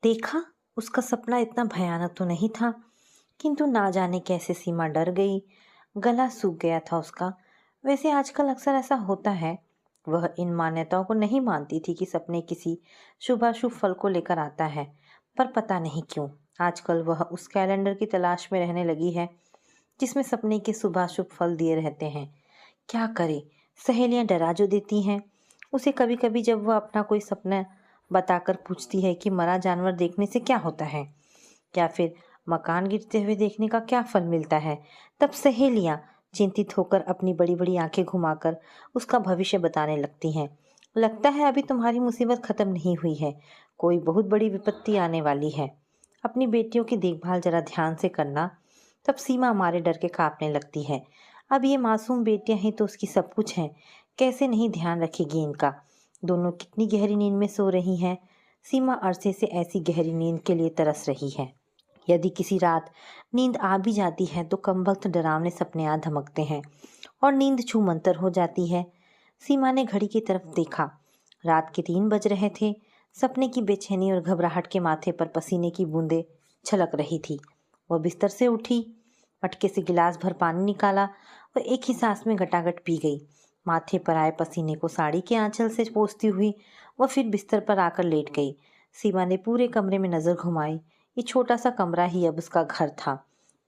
देखा, उसका सपना इतना भयानक तो नहीं था, किंतु ना जाने कैसे सीमा डर गई। गला सूख गया था उसका। वैसे आजकल अक्सर ऐसा होता है। वह इन मान्यताओं को नहीं मानती थी कि सपने किसी शुभाशुभ फल को लेकर आता है, पर पता नहीं क्यों आजकल वह उस कैलेंडर की तलाश में रहने लगी है जिसमें सपने के शुभाशुभ फल दिए रहते हैं। क्या करे, सहेलियां डरा जो देती हैं उसे। कभी कभी जब वह अपना कोई सपना बताकर पूछती है कि मरा जानवर देखने से क्या होता है, या फिर मकान गिरते हुए देखने का क्या फल मिलता है, तब सहेलियां चिंतित होकर अपनी बड़ी बड़ी आंखें घुमाकर उसका भविष्य बताने लगती हैं। लगता है अभी तुम्हारी मुसीबत खत्म नहीं हुई है, कोई बहुत बड़ी विपत्ति आने वाली है। अपनी बेटियों की देखभाल जरा ध्यान से करना। तब सीमा हमारे डर के कांपने लगती है। अब ये मासूम बेटियां ही तो उसकी सब कुछ हैं, कैसे नहीं ध्यान रखेगी इनका। दोनों कितनी गहरी नींद में सो रही हैं। सीमा अरसे से ऐसी गहरी नींद के लिए तरस रही है। यदि किसी रात नींद आ भी जाती है तो कम वक्त डरावने सपने आ धमकते हैं और नींद छूमंतर हो जाती है। सीमा ने घड़ी की तरफ देखा। रात के 3 बज रहे थे। सपने की बेचैनी और घबराहट के माथे पर पसीने की बूंदें छलक रही थी। वह बिस्तर से उठी, मटके से गिलास भर पानी निकाला और एक ही सांस में गटागट पी गई। माथे पर आए पसीने को साड़ी के आंचल से पोंछती हुई वह फिर बिस्तर पर आकर लेट गई। सीमा ने पूरे कमरे में नजर घुमाई। ये छोटा सा कमरा ही अब उसका घर था।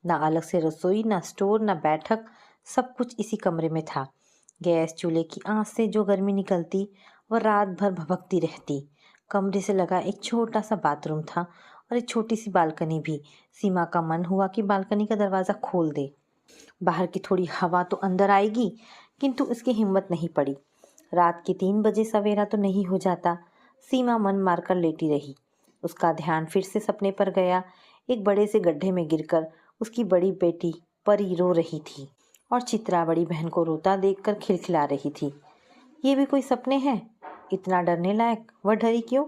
ना अलग से रसोई, ना स्टोर, ना बैठक, सब कुछ इसी कमरे में था। गैस चूल्हे की आंच से जो गर्मी निकलती वह रात भर भभकती रहती। कमरे से लगा एक छोटा सा बाथरूम था और एक छोटी सी बालकनी भी। सीमा का मन हुआ कि बालकनी का दरवाज़ा खोल दे, बाहर की थोड़ी हवा तो अंदर आएगी, किंतु उसकी हिम्मत नहीं पड़ी। रात के 3 बजे सवेरा तो नहीं हो जाता। सीमा मन मारकर लेटी रही। उसका ध्यान फिर से सपने पर गया। एक बड़े से गड्ढे में गिरकर उसकी बड़ी बेटी परी रो रही थी और चित्रा बड़ी बहन को रोता देखकर खिलखिला रही थी। ये भी कोई सपने हैं? इतना डरने लायक? वह डरी क्यों?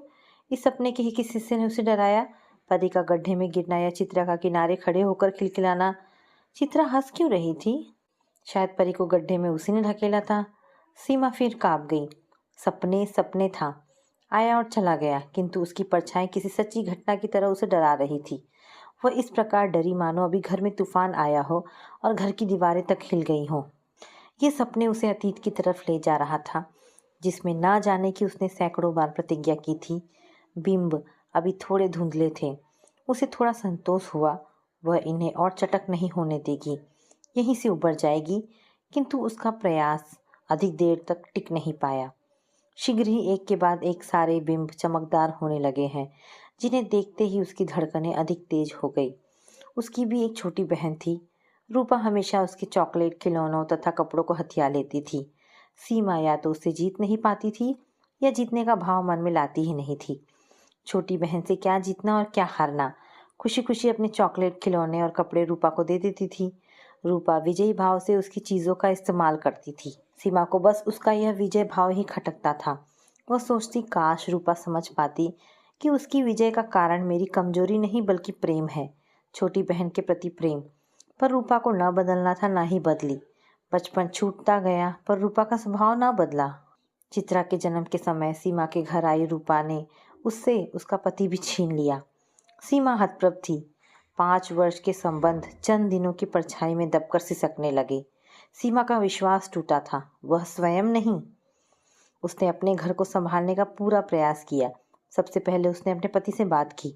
इस सपने के ही किस हिस्से ने उसे डराया? परी का गड्ढे में गिरना या चित्रा का किनारे खड़े होकर खिलखिलाना? चित्रा हंस क्यों रही थी? शायद परी को गड्ढे में उसी ने ढकेला था। सीमा फिर कांप गई। सपने सपने था, आया और चला गया, किंतु उसकी परछाई किसी सच्ची घटना की तरह उसे डरा रही थी। वह इस प्रकार डरी मानो अभी घर में तूफान आया हो और घर की दीवारें तक हिल गई हों। ये सपने उसे अतीत की तरफ ले जा रहा था, जिसमें ना जाने कि उसने सैकड़ों बार प्रतिज्ञा की थी। बिंब अभी थोड़े धुंधले थे। उसे थोड़ा संतोष हुआ। वह इन्हें और चटक नहीं होने देगी, यहीं से उबर जाएगी। किंतु उसका प्रयास अधिक देर तक टिक नहीं पाया। शीघ्र ही एक के बाद एक सारे बिंब चमकदार होने लगे हैं, जिन्हें देखते ही उसकी धड़कनें अधिक तेज हो गई। उसकी भी एक छोटी बहन थी। रूपा हमेशा उसके चॉकलेट, खिलौनों तथा कपड़ों को हथिया लेती थी। सीमा या तो उससे जीत नहीं पाती थी या जीतने का भाव मन में लाती ही नहीं थी। छोटी बहन से क्या जीतना और क्या हारना। खुशी खुशी अपने चॉकलेट, खिलौने और कपड़े रूपा को दे देती थी। रूपा विजयी भाव से उसकी चीज़ों का इस्तेमाल करती थी। सीमा को बस उसका यह विजय भाव ही खटकता था। वह सोचती, काश रूपा समझ पाती कि उसकी विजय का कारण मेरी कमजोरी नहीं बल्कि प्रेम है, छोटी बहन के प्रति प्रेम। पर रूपा को न बदलना था, ना ही बदली। बचपन छूटता गया पर रूपा का स्वभाव ना बदला। चित्रा के जन्म के समय सीमा के घर आई रूपा ने उससे उसका पति भी छीन लिया। सीमा हतप्रभ थी। 5 वर्ष के संबंध चंद दिनों की परछाई में दबकर सिसकने लगे। सीमा का विश्वास टूटा था, वह स्वयं नहीं। उसने अपने घर को संभालने का पूरा प्रयास किया। सबसे पहले उसने अपने पति से बात की।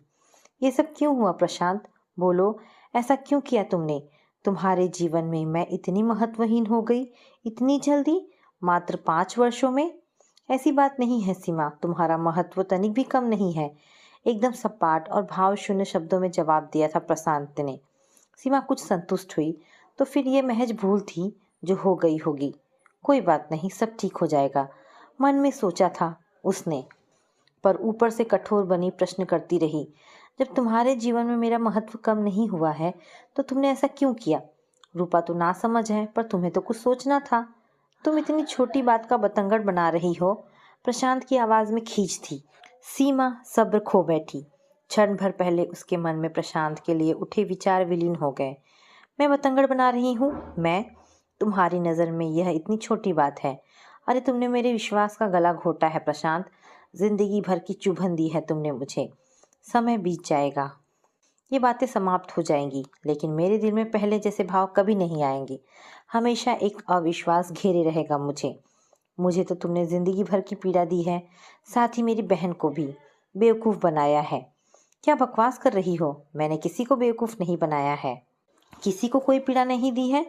ये सब क्यों हुआ प्रशांत? बोलो, ऐसा क्यों किया तुमने? तुम्हारे जीवन में मैं इतनी महत्वहीन हो गई, इतनी जल्दी, मात्र 5 वर्षों में? ऐसी बात नहीं है सीमा, तुम्हारा महत्व तनिक भी कम नहीं है। एकदम सपाट और भाव शून्य शब्दों में जवाब दिया था प्रशांत ने। सीमा कुछ संतुष्ट हुई। तो फिर ये महज भूल थी जो हो गई होगी। कोई बात नहीं, सब ठीक हो जाएगा, मन में सोचा था उसने। पर ऊपर से कठोर बनी प्रश्न करती रही, जब तुम्हारे जीवन में मेरा महत्व कम नहीं हुआ है तो तुमने ऐसा क्यों किया? रूपा तो ना समझ है, पर तुम्हें तो कुछ सोचना था। तुम इतनी छोटी बात का बतंगड़ बना रही हो। प्रशांत की आवाज में खींच थी। सीमा सब्र खो बैठी। क्षण भर पहले उसके मन में प्रशांत के लिए उठे विचार विलीन हो गए। मैं बतंगड़ बना रही हूँ? मैं? तुम्हारी नज़र में यह इतनी छोटी बात है? अरे तुमने मेरे विश्वास का गला घोटा है प्रशांत। जिंदगी भर की चुभन दी है तुमने मुझे। समय बीत जाएगा, ये बातें समाप्त हो जाएंगी, लेकिन मेरे दिल में पहले जैसे भाव कभी नहीं आएंगे। हमेशा एक अविश्वास घेरे रहेगा मुझे। मुझे तो तुमने जिंदगी भर की पीड़ा दी है, साथ ही मेरी बहन को भी बेवकूफ़ बनाया है। क्या बकवास कर रही हो? मैंने किसी को बेवकूफ़ नहीं बनाया है, किसी को कोई पीड़ा नहीं दी है।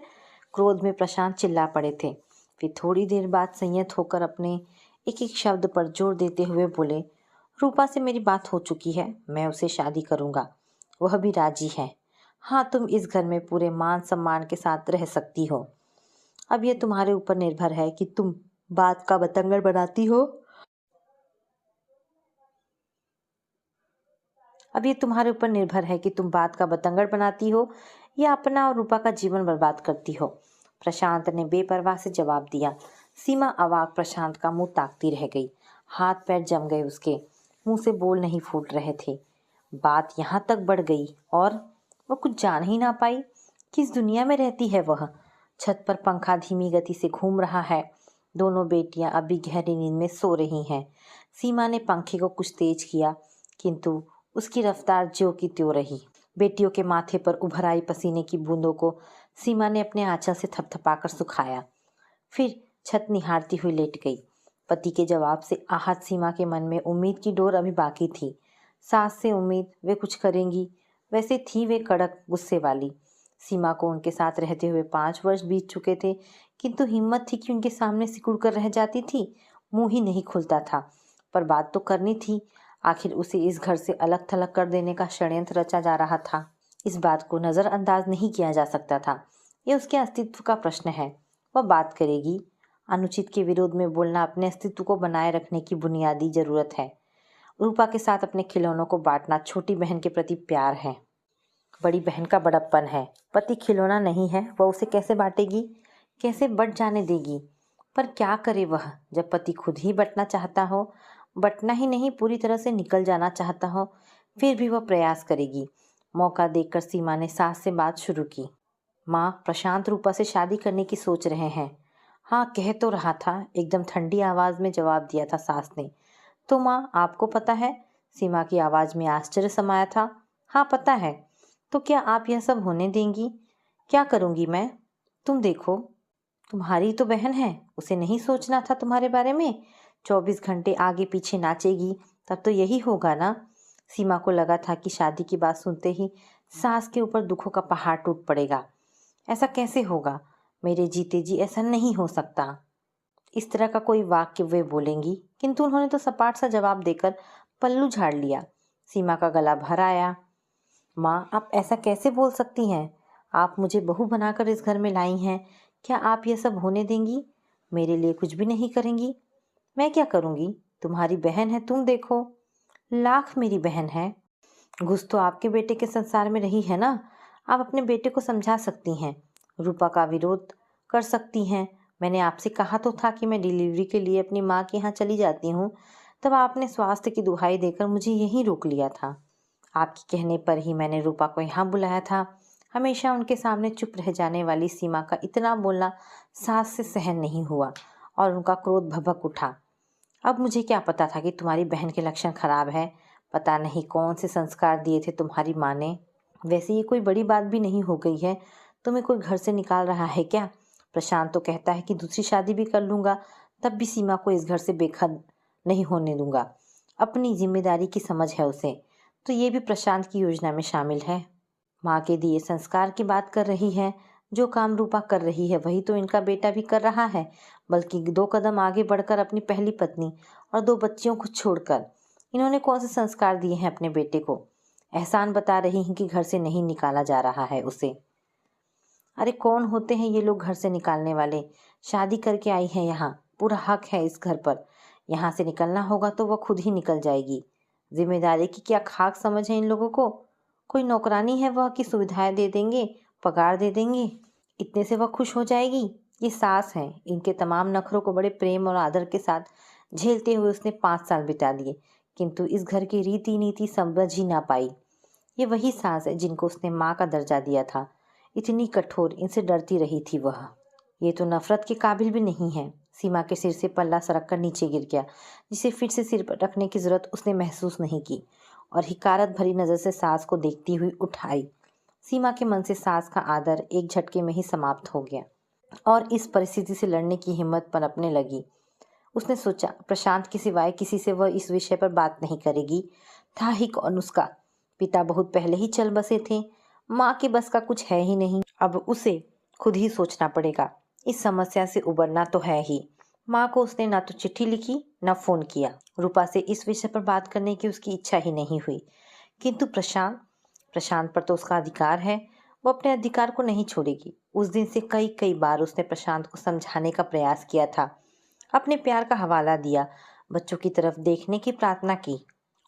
क्रोध में प्रशांत चिल्ला पड़े थे। फिर थोड़ी देर बाद संयत होकर अपने एक एक शब्द पर जोर देते हुए बोले, रूपा से मेरी बात हो चुकी है, मैं उसे शादी करूंगा, वह भी राजी है। हाँ, तुम इस घर में पूरे मान सम्मान के साथ रह सकती हो। अब यह तुम्हारे ऊपर निर्भर है कि तुम बात का बतंगड़ बनाती हो अब ये तुम्हारे ऊपर निर्भर है कि तुम बात का बतंगड़ बनाती हो या अपना और रूपा का जीवन बर्बाद करती हो। प्रशांत ने बेपरवाह से जवाब दिया। सीमा अवाक प्रशांत का मुंह ताकती रह गई। हाथ पैर जम गए उसके, मुंह से बोल नहीं फूट रहे थे। बात यहाँ तक बढ़ गई और वह कुछ जान ही ना पाई। किस दुनिया में रहती है वह? छत पर पंखा धीमी गति से घूम रहा है। दोनों बेटियां अभी गहरी नींद में सो रही हैं। सीमा ने पंखे को कुछ तेज किया, किंतु उसकी रफ्तार ज्यों की त्यों रही। बेटियों के माथे पर उभर आई पसीने की बूंदों को सीमा ने अपने आंचल से थपथपाकर सुखाया। फिर छत निहारती हुई लेट गई। पति के जवाब से आहत सीमा के मन में उम्मीद की डोर अभी बाकी थी। सास से उम्मीद वे कुछ करेंगी, वैसे थी वे कड़क गुस्से वाली। सीमा को उनके साथ रहते हुए 5 वर्ष बीत चुके थे, किंतु हिम्मत थी कि उनके सामने सिकुड़ कर रह जाती थी। मुंह ही नहीं खुलता था, पर बात तो करनी थी। आखिर उसे इस घर से अलग थलग कर देने का षड्यंत्र रचा जा रहा था। इस बात को नज़रअंदाज नहीं किया जा सकता था। यह उसके अस्तित्व का प्रश्न है। वह बात करेगी। अनुचित के विरोध में बोलना अपने अस्तित्व को बनाए रखने की बुनियादी जरूरत है। रूपा के साथ अपने खिलौनों को बांटना छोटी बहन के प्रति प्यार है। बड़ी बहन का बड़प्पन है। पति खिलौना नहीं है, वह उसे कैसे बांटेगी, कैसे बट जाने देगी? पर क्या करे वह, जब पति खुद ही बटना चाहता हो, बटना ही नहीं पूरी तरह से निकल जाना चाहता हो, फिर भी वह प्रयास करेगी। मौका देखकर सीमा ने सास से बात शुरू की। माँ, प्रशांत रूपा से शादी करने की सोच रहे हैं। हाँ, कह तो रहा था, एकदम ठंडी आवाज में जवाब दिया था सास ने। तो माँ, आपको पता है? सीमा की आवाज में आश्चर्य समाया था। हाँ, पता है। तो क्या आप यह सब होने देंगी? क्या करूंगी मैं? तुम देखो, तुम्हारी तो बहन है, उसे नहीं सोचना था तुम्हारे बारे में? 24 घंटे आगे पीछे नाचेगी, तब तो यही होगा ना। सीमा को लगा था कि शादी की बात सुनते ही सास के ऊपर दुखों का पहाड़ टूट पड़ेगा। ऐसा कैसे होगा? मेरे जीते जी ऐसा नहीं हो सकता। इस तरह का कोई वाक्य वे बोलेंगी, किंतु उन्होंने तो सपाट सा जवाब देकर पल्लू झाड़ लिया। सीमा का गला भर आया। माँ, आप ऐसा कैसे बोल सकती हैं? आप मुझे बहू बनाकर इस घर में लाई हैं। क्या आप यह सब होने देंगी? मेरे लिए कुछ भी नहीं करेंगी? मैं क्या करूंगी? तुम्हारी बहन है, तुम देखो। लाख मेरी बहन है। घुस तो आपके बेटे के संसार में रही है ना। आप अपने बेटे को समझा सकती हैं, रूपा का विरोध कर सकती हैं। मैंने आपसे कहा तो था कि मैं डिलीवरी के लिए अपनी माँ के यहाँ चली जाती हूँ, तब आपने स्वास्थ्य की दुहाई देकर मुझे यहीं रोक लिया था। आपके कहने पर ही मैंने रूपा को यहाँ बुलाया था। हमेशा उनके सामने चुप रह जाने वाली सीमा का इतना बोलना सास से सहन नहीं हुआ और उनका क्रोध भभक उठा। अब मुझे क्या पता था कि तुम्हारी बहन के लक्षण खराब है। पता नहीं कौन से संस्कार दिए थे तुम्हारी माँ ने। वैसे ये कोई बड़ी बात भी नहीं हो गई है। तुम्हें कोई घर से निकाल रहा है क्या? प्रशांत तो कहता है कि दूसरी शादी भी कर लूंगा, तब भी सीमा को इस घर से बेखबर नहीं होने दूंगा। अपनी जिम्मेदारी की समझ है उसे, तो ये भी प्रशांत की योजना में शामिल है। माँ के दिए संस्कार की बात कर रही है। जो काम रूपा कर रही है वही तो इनका बेटा भी कर रहा है, बल्कि 2 कदम आगे बढ़कर अपनी पहली पत्नी और 2 बच्चियों को छोड़कर। इन्होंने कौन से संस्कार दिए हैं अपने बेटे को? एहसान बता रही हैं कि घर से नहीं निकाला जा रहा है उसे। अरे कौन होते हैं ये लोग घर से निकालने वाले? शादी करके आई है यहाँ, पूरा हक है इस घर पर। यहाँ से निकलना होगा तो वह खुद ही निकल जाएगी। जिम्मेदारी की क्या खाक समझ है इन लोगों को? कोई नौकरानी है वह कि सुविधाएं दे देंगे, पगार दे देंगे, इतने से वह खुश हो जाएगी? ये सास हैं, इनके तमाम नखरों को बड़े प्रेम और आदर के साथ झेलते हुए उसने 5 साल बिता दिए, किंतु इस घर की रीति नीति समझ ही ना पाई। ये वही सास है जिनको उसने माँ का दर्जा दिया था। इतनी कठोर, इनसे डरती रही थी वह। ये तो नफरत के काबिल भी नहीं है। सीमा के सिर से पल्ला सरक कर नीचे गिर गया, जिसे फिर से सिर पर रखने की जरूरत उसने महसूस नहीं की। और हिकारत भरी नज़र से सास को देखती हुई उठाई। सीमा के मन से सास का आदर एक झटके में ही समाप्त हो गया और इस परिस्थिति से लड़ने की हिम्मत पनपने लगी। उसने सोचा, प्रशांत के सिवाय किसी से वह इस विषय पर बात नहीं करेगी। था ही कौन उसका? पिता बहुत पहले ही चल बसे थे। माँ के बस का कुछ है ही नहीं। अब उसे खुद ही सोचना पड़ेगा। इस समस्या से उबरना तो है ही। माँ को उसने ना तो चिट्ठी लिखी ना फोन किया। रूपा से इस विषय पर बात करने की उसकी इच्छा ही नहीं हुई। किंतु प्रशांत पर तो उसका अधिकार है। वो अपने अधिकार को नहीं छोड़ेगी। उस दिन से कई कई बार उसने प्रशांत को समझाने का प्रयास किया था, अपने प्यार का हवाला दिया, बच्चों की तरफ देखने की प्रार्थना की।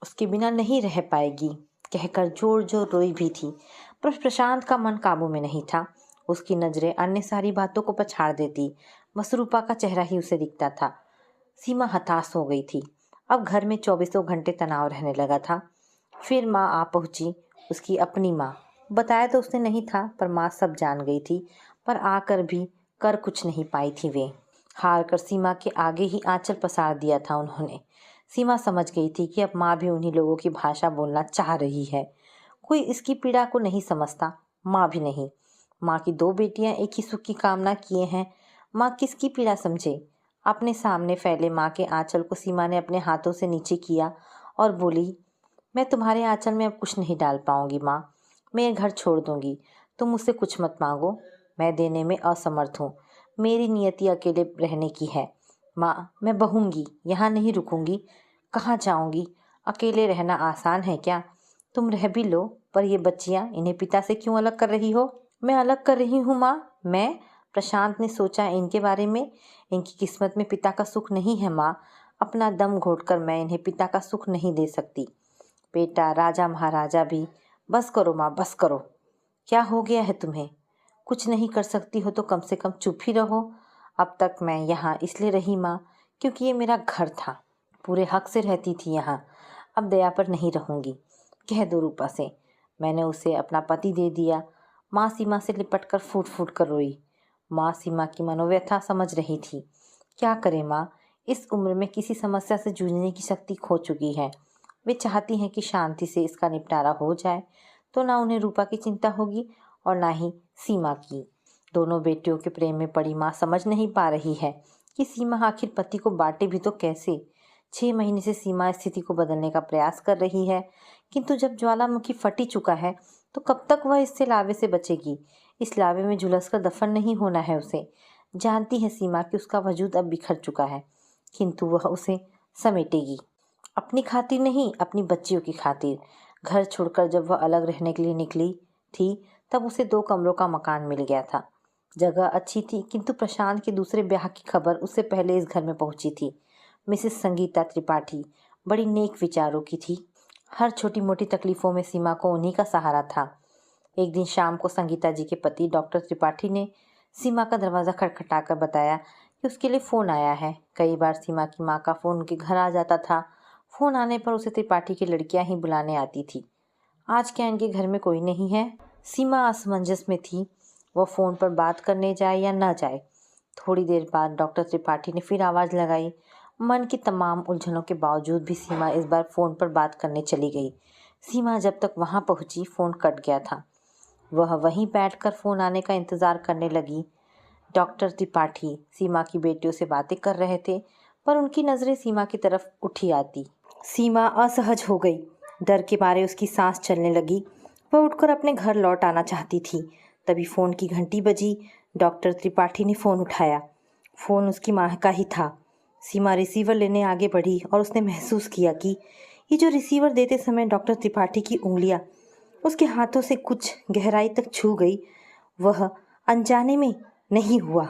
उसके बिना नहीं रह पाएगी कहकर जोर जोर रोई भी थी, पर प्रशांत का मन काबू में नहीं था। उसकी नजरें अन्य सारी बातों को पछाड़ देती, बस रूपा का चेहरा ही उसे दिखता था। सीमा हताश हो गई थी। अब घर में 24 घंटे तनाव रहने लगा था। फिर माँ आ पहुंची, उसकी अपनी माँ। बताया तो उसने नहीं था, पर माँ सब जान गई थी। पर आकर भी कर कुछ नहीं पाई थी वे। हार कर सीमा के आगे ही आंचल पसार दिया था उन्होंने। सीमा समझ गई थी कि अब माँ भी उन्हीं लोगों की भाषा बोलना चाह रही है। कोई इसकी पीड़ा को नहीं समझता, माँ भी नहीं। माँ की 2 बेटियां एक ही सुख की कामना किए हैं। माँ किसकी पीड़ा समझे? अपने सामने फैले माँ के आंचल को सीमा ने अपने हाथों से नीचे किया और बोली, मैं तुम्हारे आंचल में अब कुछ नहीं डाल पाऊंगी माँ। मैं ये घर छोड़ दूंगी। तुम मुझसे कुछ मत मांगो, मैं देने में असमर्थ हूँ। मेरी नियति अकेले रहने की है। माँ, मैं बहूंगी, यहाँ नहीं रुकूंगी। कहाँ जाऊंगी? अकेले रहना आसान है क्या? तुम रह भी लो, पर ये बच्चियाँ, इन्हें पिता से क्यों अलग कर रही हो? मैं अलग कर रही हूँ माँ? मैं? प्रशांत ने सोचा इनके बारे में। इनकी किस्मत में पिता का सुख नहीं है माँ। अपना दम घोटकर मैं इन्हें पिता का सुख नहीं दे सकती। बेटा, राजा महाराजा भी। बस करो माँ, बस करो। क्या हो गया है तुम्हें? कुछ नहीं कर सकती हो तो कम से कम चुप ही रहो। अब तक मैं यहाँ इसलिए रही माँ, क्योंकि ये मेरा घर था। पूरे हक से रहती थी यहाँ। अब दया पर नहीं रहूंगी। कह दो रूपा से, मैंने उसे अपना पति दे दिया। माँ सीमा से लिपट कर फूट फूट कर रोई। माँ सीमा की मनोव्यथा समझ रही थी। क्या करे माँ, इस उम्र में किसी समस्या से जूझने की शक्ति खो चुकी है। वे चाहती हैं कि शांति से इसका निपटारा हो जाए, तो ना उन्हें रूपा की चिंता होगी और ना ही सीमा की। दोनों बेटियों के प्रेम में पड़ी माँ समझ नहीं पा रही है कि सीमा आखिर पति को बांटे भी तो कैसे। 6 महीने से सीमा स्थिति को बदलने का प्रयास कर रही है, किंतु जब ज्वालामुखी फटी चुका है तो कब तक वह इससे लावे से बचेगी? इस लावे में झुलस कर दफन नहीं होना है उसे। जानती है सीमा कि उसका वजूद अब बिखर चुका है, किंतु वह उसे समेटेगी। अपनी खातिर नहीं, अपनी बच्चियों की खातिर। घर छोड़कर जब वह अलग रहने के लिए निकली थी, तब उसे 2 कमरों का मकान मिल गया था। जगह अच्छी थी, किंतु प्रशांत के दूसरे ब्याह की खबर उससे पहले इस घर में पहुंची थी। मिसेस संगीता त्रिपाठी बड़ी नेक विचारों की थी। हर छोटी मोटी तकलीफों में सीमा को उन्हीं का सहारा था। एक दिन शाम को संगीता जी के पति डॉक्टर त्रिपाठी ने सीमा का दरवाज़ा खटखटाकर बताया कि उसके लिए फ़ोन आया है। कई बार सीमा की माँ का फ़ोन उनके घर आ जाता था। फ़ोन आने पर उसे त्रिपाठी की लड़कियां ही बुलाने आती थी। आज क्या इनके घर में कोई नहीं है? सीमा असमंजस में थी, वह फ़ोन पर बात करने जाए या न जाए। थोड़ी देर बाद डॉक्टर त्रिपाठी ने फिर आवाज़ लगाई। मन की तमाम उलझनों के बावजूद भी सीमा इस बार फ़ोन पर बात करने चली गई। सीमा जब तक वहाँ पहुँची, फ़ोन कट गया था। वह वहीं बैठकर फ़ोन आने का इंतज़ार करने लगी। डॉक्टर त्रिपाठी सीमा की बेटियों से बातें कर रहे थे, पर उनकी नज़रें सीमा की तरफ उठी आती। सीमा असहज हो गई। डर के मारे उसकी सांस चलने लगी। वह उठकर अपने घर लौट आना चाहती थी। तभी फ़ोन की घंटी बजी। डॉक्टर त्रिपाठी ने फ़ोन उठाया। फ़ोन उसकी माँ का ही था। सीमा रिसीवर लेने आगे बढ़ी और उसने महसूस किया कि ये जो रिसीवर देते समय डॉक्टर त्रिपाठी की उंगलियां उसके हाथों से कुछ गहराई तक छू गई, वह अनजाने में नहीं हुआ।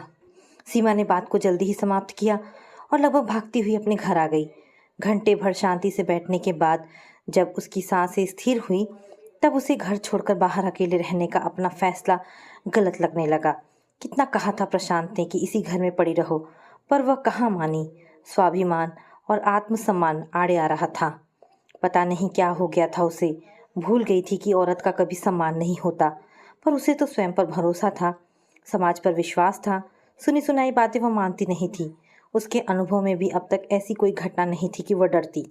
सीमा ने बात को जल्दी ही समाप्त किया और लगभग भागती हुई अपने घर आ गई। घंटे भर शांति से बैठने के बाद जब उसकी सांसें स्थिर हुई, तब उसे घर छोड़कर बाहर अकेले रहने का अपना फैसला गलत लगने लगा। कितना कहा था प्रशांत ने कि इसी घर में पड़ी रहो, पर वह कहाँ मानी। स्वाभिमान और आत्मसम्मान आड़े आ रहा था। पता नहीं क्या हो गया था उसे। भूल गई थी कि औरत का कभी सम्मान नहीं होता, पर उसे तो स्वयं पर भरोसा था, समाज पर विश्वास था। सुनी सुनाई बातें वह मानती नहीं थी। उसके अनुभव में भी अब तक ऐसी कोई घटना नहीं थी कि वह डरती,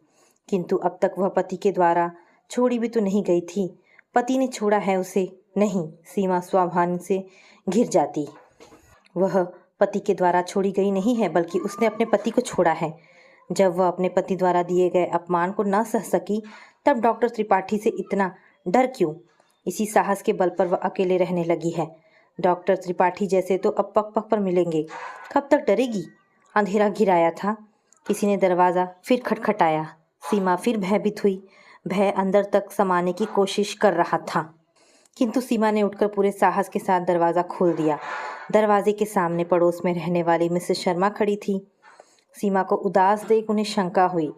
किंतु अब तक वह पति के द्वारा छोड़ी भी तो नहीं गई थी, पति ने छोड़ा है उसे। नहीं, सीमा स्वाभाविक से घिर जाती। वह पति के द्वारा छोड़ी गई नहीं है, बल्कि उसने अपने पति को छोड़ा है। जब वह अपने पति द्वारा दिए गए अपमान को न सह सकी, तब डॉक्टर त्रिपाठी से इतना डर क्यों? इसी साहस के बल पर वह अकेले रहने लगी है। डॉक्टर त्रिपाठी जैसे तो अब पग पग पर मिलेंगे, कब तक डरेगी? अंधेरा घिराया था। किसी ने दरवाज़ा फिर खटखटाया। सीमा फिर भयभीत हुई। भय अंदर तक समाने की कोशिश कर रहा था, किंतु सीमा ने उठकर पूरे साहस के साथ दरवाज़ा खोल दिया। दरवाजे के सामने पड़ोस में रहने वाली मिसेस शर्मा खड़ी थी। सीमा को उदास देख उन्हें शंका हुई।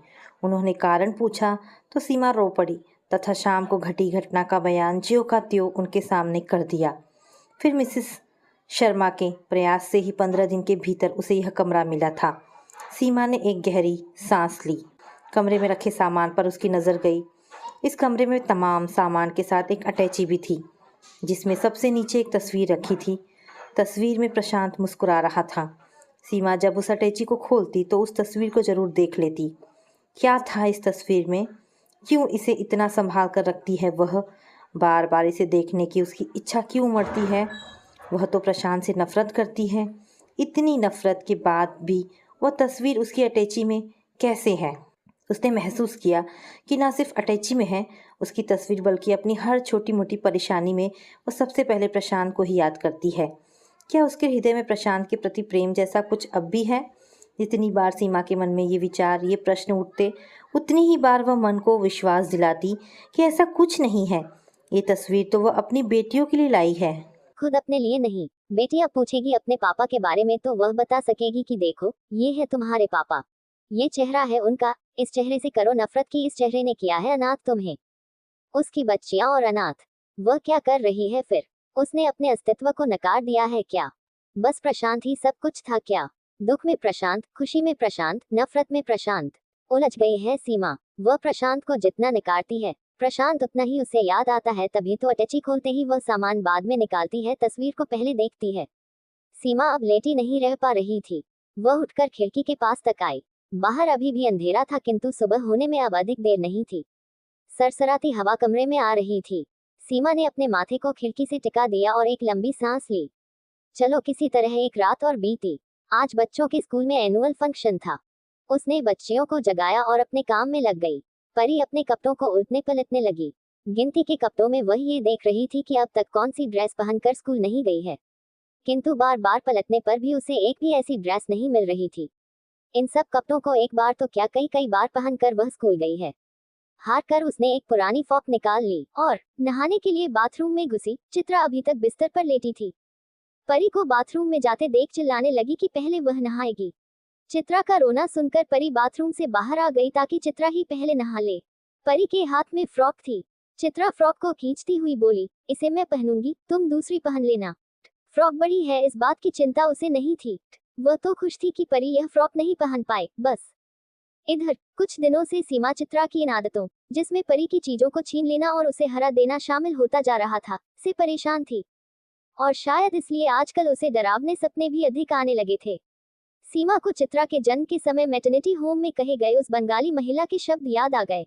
उन्होंने कारण पूछा तो सीमा रो पड़ी तथा शाम को घटी घटना का बयान ज्यों का त्यों उनके सामने कर दिया। फिर मिसेस शर्मा के प्रयास से ही 15 दिन के भीतर उसे यह कमरा मिला था। सीमा ने एक गहरी सांस ली। कमरे में रखे सामान पर उसकी नज़र गई। इस कमरे में तमाम सामान के साथ एक अटैची भी थी, जिसमें सबसे नीचे एक तस्वीर रखी थी। तस्वीर में प्रशांत मुस्कुरा रहा था। सीमा जब उस अटैची को खोलती तो उस तस्वीर को जरूर देख लेती। क्या था इस तस्वीर में? क्यों इसे इतना संभाल कर रखती है वह? बार बार इसे देखने की उसकी इच्छा क्यों उमड़ती है? वह तो प्रशांत से नफरत करती है। इतनी नफरत के बाद भी वह तस्वीर उसकी अटैची में कैसे है? उसने महसूस किया कि न सिर्फ अटैची में है उसकी तस्वीर, बल्कि अपनी हर छोटी मोटी परेशानी में वो सबसे पहले प्रशांत को ही याद करती है। क्या उसके हृदय में प्रशांत के प्रति प्रेम जैसा कुछ अब भी है? जितनी बार सीमा के मन में ये विचार, ये प्रश्न उठते, उतनी ही बार वह मन को विश्वास दिलाती कि ऐसा कुछ नहीं है। ये तस्वीर तो वह अपनी बेटियों के लिए लाई है, खुद अपने लिए नहीं। बेटी अब पूछेगी अपने पापा के बारे में तो वह बता सकेगी कि देखो, ये है तुम्हारे पापा, ये चेहरा है उनका, इस चेहरे से करो नफरत कि इस चेहरे ने किया है अनाथ तुम्हें। उसकी बच्चियां और अनाथ। वह क्या कर रही है फिर? उसने अपने अस्तित्व को नकार दिया है क्या? बस प्रशांत ही सब कुछ था क्या? दुख में प्रशांत, खुशी में प्रशांत, नफरत में प्रशांत। उलझ गई है सीमा। वह प्रशांत को जितना नकारती है, प्रशांत उतना ही उसे याद आता है। तभी तो अटैची खोलते ही वह सामान बाद में निकालती है, तस्वीर को पहले देखती है। सीमा अब लेटी नहीं रह पा रही थी। वह उठकर खिड़की के पास तक आई। बाहर अभी भी अंधेरा था, किंतु सुबह होने में अब अधिक देर नहीं थी। सरसराती हवा कमरे में आ रही थी। सीमा ने अपने माथे को खिड़की से टिका दिया और एक लंबी सांस ली। चलो किसी तरह एक रात और बीती। आज बच्चों के स्कूल में एनुअल फंक्शन था। उसने बच्चियों को जगाया और अपने काम में लग गई। परी अपने कपड़ों को उलटने पलटने लगी। गिनती के कपड़ों में वह ये देख रही थी कि अब तक कौन सी ड्रेस पहनकर स्कूल नहीं गई है, किंतु बार बार पलटने पर भी उसे एक भी ऐसी ड्रेस नहीं मिल रही थी। इन सब कपड़ों को एक बार तो क्या कई कई बार पहनकर वह स्कूल गई है। हार कर उसने एक पुरानी फ्रॉक निकाल ली और नहाने के लिए बाथरूम में घुसी। चित्रा अभी तक बिस्तर पर लेटी थी। परी को बाथरूम में जाते देख चिल्लाने लगी कि पहले वह नहाएगी। चित्रा का रोना सुनकर परी बाथरूम से बाहर आ गई ताकि चित्रा ही पहले नहा ले। परी के हाथ में फ्रॉक थी। चित्रा फ्रॉक को खींचती हुई बोली, इसे मैं पहनूंगी, तुम दूसरी पहन लेना। फ्रॉक बड़ी है, इस बात की चिंता उसे नहीं थी। वह तो खुश थी कि परी यह फ्रॉक नहीं पहन पाए, बस। इधर कुछ दिनों से सीमा चित्रा की इन आदतों, जिसमें परी की चीजों को छीन लेना और उसे हरा देना शामिल होता जा रहा था, से परेशान थी। और शायद इसलिए आजकल उसे डरावने सपने भी अधिक आने लगे थे। सीमा को चित्रा के जन्म के समय मैटरनिटी होम में कहे गए उस बंगाली महिला के शब्द याद आ गए।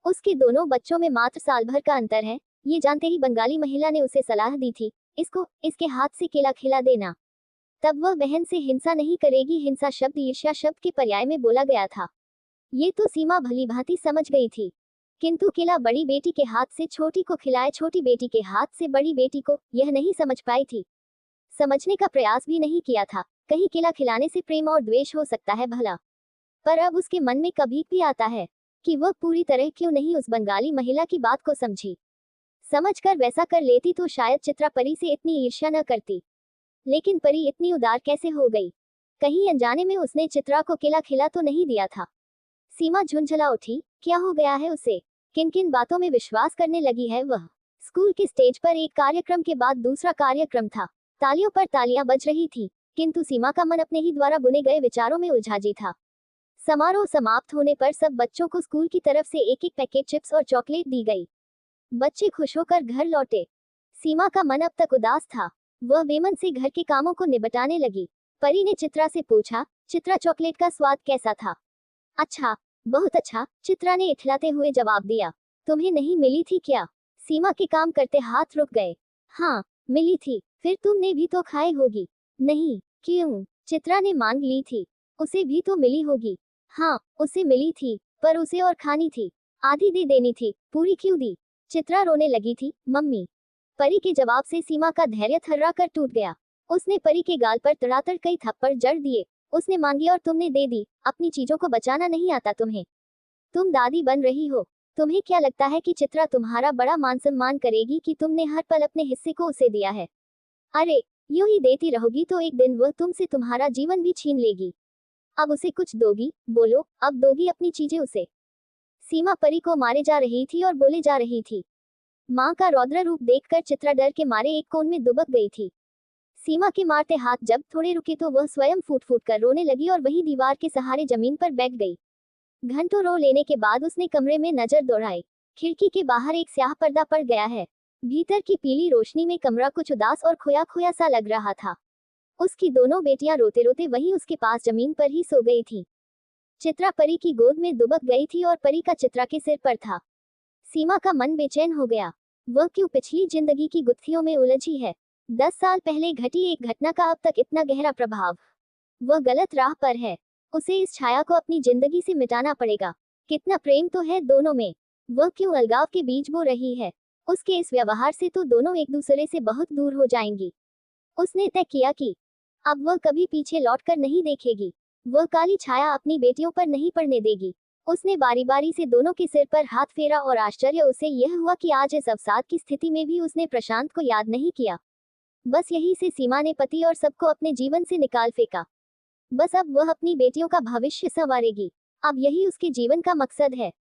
उसके दोनों बच्चों में मात्र साल भर का अंतर है। ये जानते ही बंगाली महिला ने उसे सलाह दी थी, इसको इसके हाथ से केला खिला देना, तब वह बहन से हिंसा नहीं करेगी। हिंसा शब्द ईर्ष्या शब्द के पर्याय में बोला गया था। ये तो सीमा भली भांति समझ गई थी, किंतु केला बड़ी बेटी के हाथ से छोटी को खिलाए, छोटी बेटी के हाथ से बड़ी बेटी को, यह नहीं समझ पाई थी। समझने का प्रयास भी नहीं किया था। कहीं केला खिलाने से प्रेम और द्वेष हो सकता है भला? पर अब उसके मन में कभी भी आता है कि वह पूरी तरह क्यों नहीं उस बंगाली महिला की बात को समझी। समझकर वैसा कर लेती तो शायद चित्रा परी से इतनी ईर्ष्या न करती। लेकिन परी इतनी उदार कैसे हो गई? कहीं अनजाने में उसने चित्रा को केला खिला तो नहीं दिया था? सीमा झुंझला उठी। क्या हो गया है उसे? किन किन बातों में विश्वास करने लगी है वह? स्कूल के स्टेज पर एक कार्यक्रम के बाद दूसरा कार्यक्रम था। तालियों पर तालियां बज रही थी, किंतु सीमा का मन अपने ही द्वारा बुने गए विचारों में उलझा जी था। समारोह समाप्त होने पर सब बच्चों को स्कूल की तरफ से एक एक पैकेट चिप्स और चॉकलेट दी गई। बच्चे खुश होकर घर लौटे। सीमा का मन अब तक उदास था। वह बेमन से घर के कामों को निपटाने लगी। परी ने चित्रा से पूछा, चित्रा चॉकलेट का स्वाद कैसा था? अच्छा, बहुत अच्छा, चित्रा ने इठलाते हुए जवाब दिया। तुम्हें नहीं मिली थी क्या? सीमा के काम करते हाथ रुक गए। हाँ, मिली थी। फिर तुमने भी तो खाई होगी। नहीं, क्यों? चित्रा ने मांग ली थी। उसे भी तो मिली होगी। हाँ, उसे मिली थी, पर उसे और खानी थी। आधी दे देनी थी, पूरी क्यों दी? चित्रा रोने लगी थी। मम्मी। परी के जवाब से सीमा का धैर्य थर्रा कर टूट गया। उसने परी के गाल पर तड़ातड़ कई थप्पड़ जड़ दिए। उसने मांगी और तुमने दे दी। अपनी चीजों को बचाना नहीं आता तुम्हें। तुम दादी बन रही हो। तुम्हें क्या लगता है कि चित्रा तुम्हारा बड़ा मान सम्मान करेगी कि तुमने हर पल अपने हिस्से को उसे दिया है? अरे, यूं ही देती रहोगी तो एक दिन वह तुमसे तुम्हारा जीवन भी छीन लेगी। अब उसे कुछ दोगी? बोलो, अब दोगी अपनी चीजें उसे? सीमा परी को मारे जा रही थी और बोले जा रही थी। माँ का रौद्र रूप देखकर चित्रा डर के मारे एक कोन में दुबक गई थी। सीमा के मारते हाथ जब थोड़े रुके तो वह स्वयं फूट फूट कर रोने लगी और वही दीवार के सहारे जमीन पर बैठ गई। घंटों रो लेने के बाद उसने कमरे में नजर दौड़ाई। खिड़की के बाहर एक स्याह पर्दा पड़ गया है। भीतर की पीली रोशनी में कमरा कुछ उदास और खोया खोया सा लग रहा था। उसकी दोनों बेटियां रोते रोते वहीं उसके पास जमीन पर ही सो गई थी। चित्रा परी की गोद में दुबक गई थी और परी का चित्रा के सिर पर था। सीमा का मन बेचैन हो गया। वह क्यों पिछली जिंदगी की गुत्थियों में उलझी है? 10 साल पहले घटी एक घटना का अब तक इतना गहरा प्रभाव। वह गलत राह पर है। उसे इस छाया को अपनी जिंदगी से मिटाना पड़ेगा। कितना प्रेम तो है दोनों में। वह क्यों अलगाव के बीज बो रही है? उसके इस व्यवहार से तो दोनों एक दूसरे से बहुत दूर हो जाएंगी। उसने तय किया कि अब वह कभी पीछे लौटकर नहीं देखेगी। वह काली छाया अपनी बेटियों पर नहीं पड़ने देगी। उसने बारी बारी से दोनों के सिर पर हाथ फेरा और आश्चर्य उसे यह हुआ कि आज इस अवसाद की स्थिति में भी उसने प्रशांत को याद नहीं किया। बस यही से सीमा ने पति और सबको अपने जीवन से निकाल फेंका। बस अब वह अपनी बेटियों का भविष्य संवारेगी। अब यही उसके जीवन का मकसद है।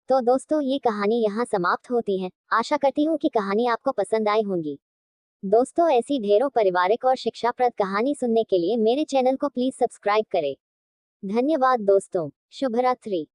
तो दोस्तों, ये कहानी यहाँ समाप्त होती है। आशा करती हूँ कि कहानी आपको पसंद आई होगी। दोस्तों, ऐसी ढेरों पारिवारिक और शिक्षाप्रद कहानी सुनने के लिए मेरे चैनल को प्लीज सब्सक्राइब करें। धन्यवाद दोस्तों। शुभ रात्रि।